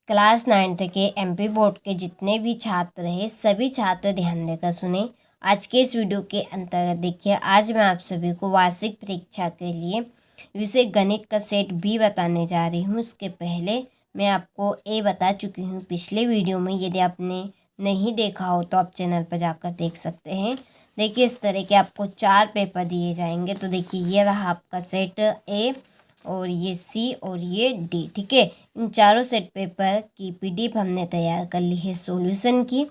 Class 9th के MP board के जितने भी छात्र हैं सभी छात्र ध्यान देकर सुने। आज के इस वीडियो के अंतर्गत देखिए, आज मैं आप सभी को वार्षिक परीक्षा के लिए विषय गणित का सेट भी बताने जा रही हूँ। इसके पहले मैं आपको ये बता चुकी हूँ पिछले वीडियो में। यदि आपने नहीं देखा हो तो आप चैनल पर जाकर देख सकते हैं। देखिए, इस तरह के आपको 4 पेपर दिए जाएंगे। तो देखिए, ये रहा आपका सेट ए और ये सी और ये डी। ठीक है, इन चारों सेट पेपर की पीडीएफ हमने तैयार कर ली है सॉल्यूशन की।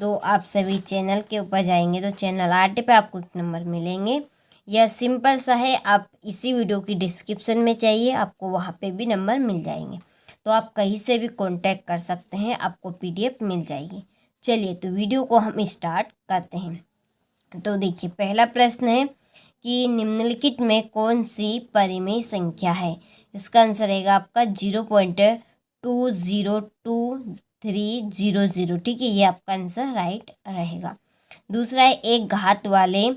तो आप सभी चैनल के ऊपर जाएंगे तो चैनल आर्ट पे आपको एक नंबर मिलेंगे। यह सिंपल सा है, आप इसी वीडियो की डिस्क्रिप्शन में चाहिए आपको वहाँ पे भी नंबर मिल जाएंगे। तो आप कहीं से भी कांटेक्ट कर सकते हैं, आपको पीडीएफ मिल जाएगी। चलिए, तो वीडियो को हम स्टार्ट करते हैं। तो देखिए, पहला प्रश्न है कि निम्नलिखित में कौन सी परिमेय संख्या है। इसका आंसर रहेगा आपका 0.2023000। ठीक है, ये आपका आंसर राइट रहेगा। दूसरा है, एक घात वाले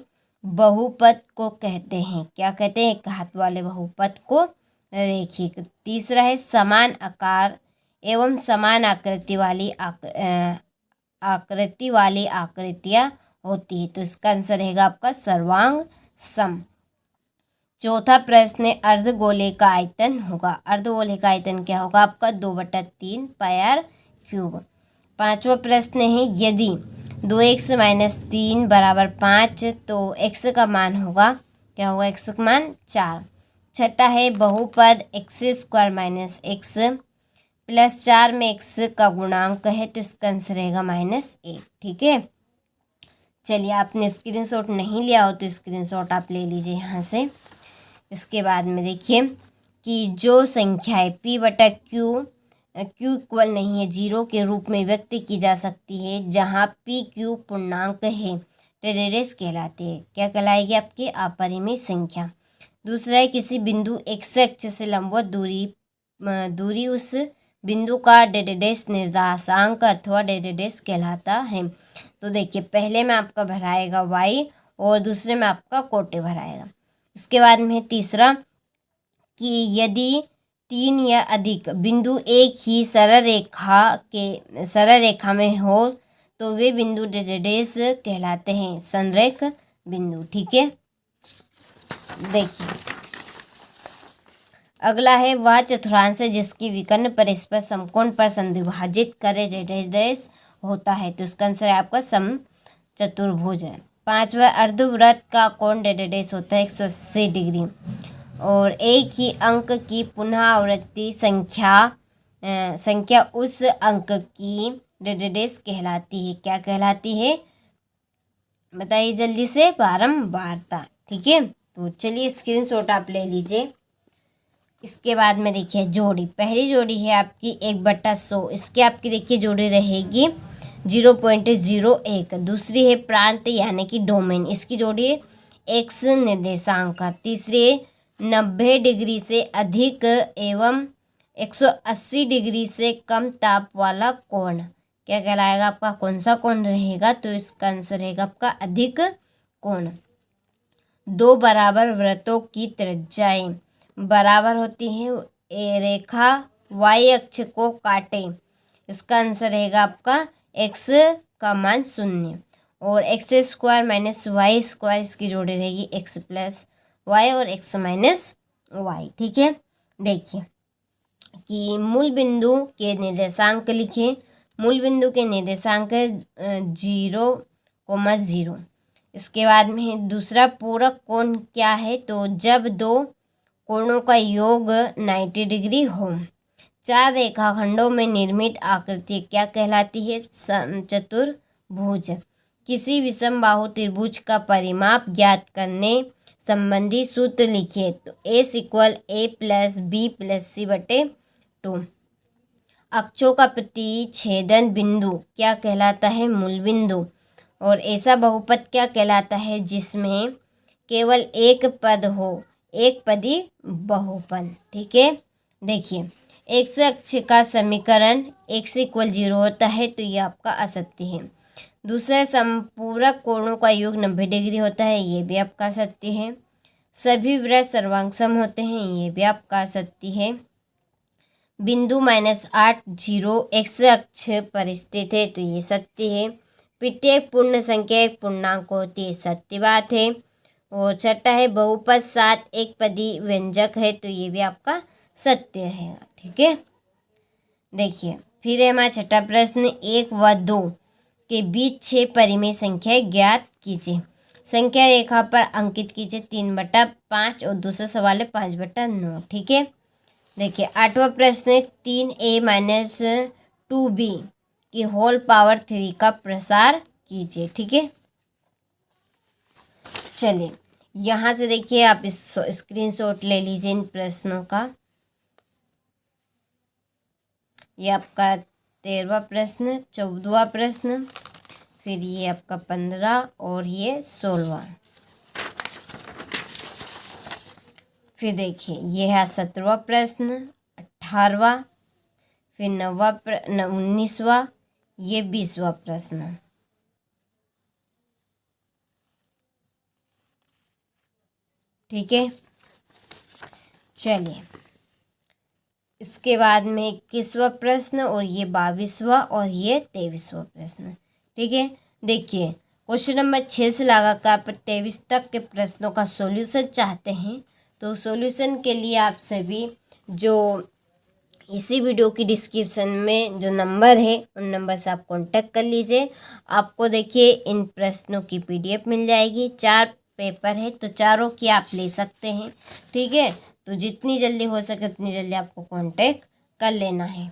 बहुपद को कहते हैं, क्या कहते हैं? एक घात वाले बहुपद को रेखिक। तीसरा है, समान आकार एवं समान आकृति वाली आकृतियाँ होती है। तो इसका आंसर रहेगा आपका सर्वांग सम। चौथा प्रश्न है, अर्धगोले का आयतन होगा। अर्धगोले का आयतन क्या होगा? आपका 2/3 पाई क्यूब। पांचवा प्रश्न है, यदि 2x - 3 = 5 तो x का मान होगा, क्या होगा? x का मान 4। छठा है, बहुपद x² - x +4 में x का गुणांक है तो इसका आंसर रहेगा -1। ठीक है, चलिए, आपने स्क्रीनशॉट नहीं लिया हो तो स्क्रीनशॉट आप ले लीजिए यहाँ से। इसके बाद में देखिए कि जो संख्या है p/q इक्वल नहीं है 0 के रूप में व्यक्त की जा सकती है, जहाँ p/q पूर्णांक है, टेरेस कहलाती है। क्या कहलाएगी? आपकी अपरिमेय संख्या। दूसरा है, किसी बिंदु x अक्ष से लंबवत दूरी उस बिंदु का डेडेस निर्देशांक अथवा डेडेस कहलाता है। तो देखिए, पहले में आपका भराएगा y और दूसरे में आपका कोटे भराएगा। इसके बाद में तीसरा कि यदि 3 या अधिक बिंदु एक ही सरल रेखा में हो तो वे बिंदु डेडेस कहलाते हैं, संरेख बिंदु। ठीक है, देखिए अगला है, वह चतुर्थांश जिसकी विकर्ण परस्पर समकोण पर समद्विभाजित करे डेडेस होता है। तो इसका आंसर है आपका समचतुर्भुज। पांचवा, अर्धवृत्त का कोण डेडेस होता है 180 डिग्री और एक ही अंक की पुनरावृत्ति संख्या उस अंक की डेडेस कहलाती है। क्या कहलाती है? बताइए जल्दी से। बारंबारता। ठीक है, तो चलिए स्क्रीनशॉट आप ले लीजिए। इसके बाद में देखिए जोड़ी, पहली जोड़ी है आपकी 1/100, इसकी आपकी देखिए जोड़ी रहेगी 0.01। दूसरी है प्रांत यानी कि डोमेन, इसकी जोड़ी है x निर्देशांक का। तीसरी है 90 डिग्री से अधिक एवं 180 डिग्री से कम ताप वाला कोण, क्या कहलाएगा? आपका कौन सा कोण रहेगा? तो इसका आंसर रहेगा आपका अधिक कोण। 2 बराबर वृत्तों की त्रिज्याएं बराबर होती है, रेखा y अक्ष को काटे, इसका आंसर रहेगा आपका x का मान 0 और x² - y², इसकी जोड़ी रहेगी x + y और x - y। ठीक है, देखिए कि मूल बिंदु के निर्देशांक लिखें। मूल बिंदु के निर्देशांक 0,0। इसके बाद में दूसरा, पूरक कोण क्या है? तो जब दो कोणों का योग 90 डिग्री हो। 4 रेखाखंडों में निर्मित आकृति क्या कहलाती है? चतुर्भुज। किसी विषम बाहु त्रिभुज का परिमाप ज्ञात करने संबंधी सूत्र लिखिए। तो a = a + b + c/2। अक्षों का प्रतिच्छेदन बिंदु क्या कहलाता है? मूल बिंदु। और ऐसा बहुपद क्या कहलाता है जिसमें केवल एक पद हो? एक पदी बहुपद। ठीक है, देखिए x अक्ष का समीकरण x = 0 होता है तो ये आपका असत्य है। दूसरा, संपूरक कोणों का योग 90 डिग्री होता है, ये भी आपका सत्य है। सभी वृत्त सर्वांग सम होते हैं, ये भी आपका सत्य है। बिंदु -8 0 x अक्ष पर स्थित है, तो ये सत्य है। प्रत्येक पूर्ण संख्या एक पूर्णांक होती है, सत्य बात है। और छठा है बहुपद 7 एक पदी व्यंजक है, तो ये भी आपका सत्य है। ठीक है, देखिए फिर है हमारा छठा प्रश्न, 1 व 2 के बीच 6 परिमेय संख्या ज्ञात कीजिए। संख्या रेखा पर अंकित कीजिए 3/5 और दूसरा सवाल है 5/9। ठीक है, देखिए आठवां प्रश्न है 3a - 2b की होल पावर 3 का प्रसार कीजिए। ठीक है, चलिए यहाँ से देखिए आप इस स्क्रीनशॉट ले लीजिए इन प्रश्नों का। ये आपका 13वां प्रश्न, 14वां प्रश्न, फिर ये आपका 15 और ये 16वां। फिर देखिए ये है 17वां प्रश्न, 18वां, फिर 19वां, ये 20वां प्रश्न। ठीक है, चलिए इसके बाद में 21वां प्रश्न और ये 22वां और ये 23वां प्रश्न। ठीक है, देखिए क्वेश्चन नंबर 6 से लगाकर आप 23 तक के प्रश्नों का सॉल्यूशन चाहते हैं, तो सॉल्यूशन के लिए आप सभी जो इसी वीडियो की डिस्क्रिप्शन में जो नंबर है उन नंबर से आप कांटेक्ट कर लीजिए। आपको देखिए इन प्रश्नों की PDF मिल जाएगी। 4 पेपर है तो चारों की आप ले सकते हैं। ठीक है, तो जितनी जल्दी हो सके उतनी जल्दी आपको कांटेक्ट कर लेना है।